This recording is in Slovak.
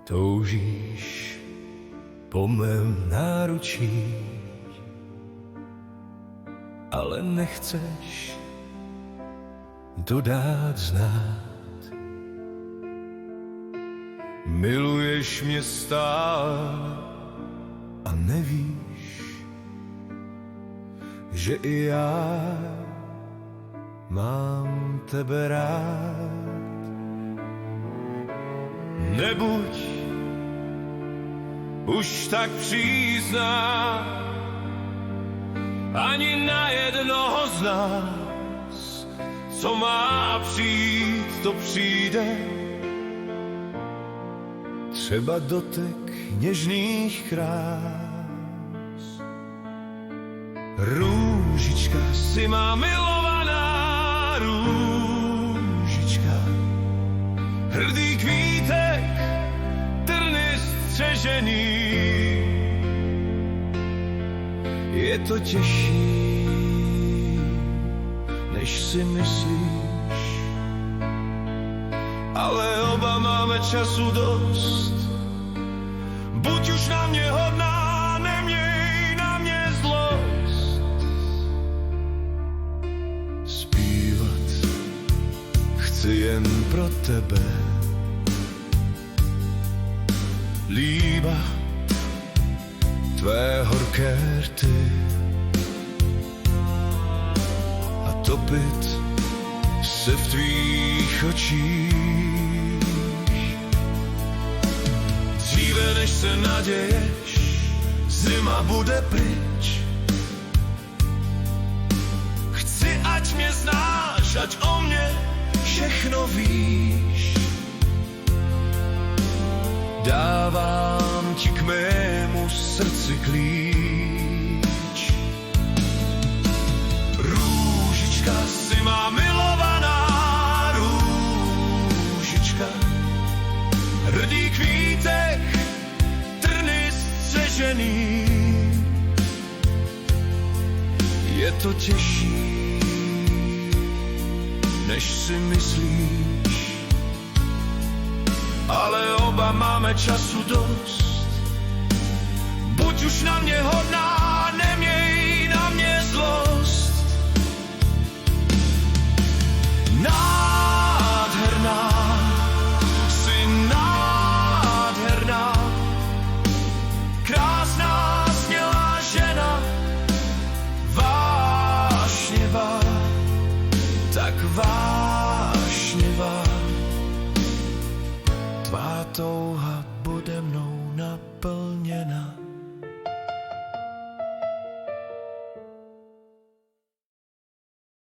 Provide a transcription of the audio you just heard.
Toužíš po mém náručí, ale nechceš to dát znát. Miluješ mě stále a nevíš, že i já mám tebe rád. Nebuď už tak přísná, ani na jednoho z nás. Co má přijít, to přijde. Třeba dotek něžných krás. Růžička si má milovaná, růžička. Hrdý kvítek, trny střežený. Je to těžší, než si myslíš, ale oba máme času dost. Buď už na mě hodná, neměj na mě zlost. Zpívat chci jen pro tebe, líba tvé horké rty a topit se v tvých očích. Dříve než se naděješ, zima bude pryč. Chci, ať mě znáš, ať o mě všechno víš. Dávám ti k mému srdci klíč. Růžička si má milovaná, růžička. Hrdý kvítek, trny střežený. Je to těžší, než si myslíš, ale oba máme času dost. Buď už na mě hodná,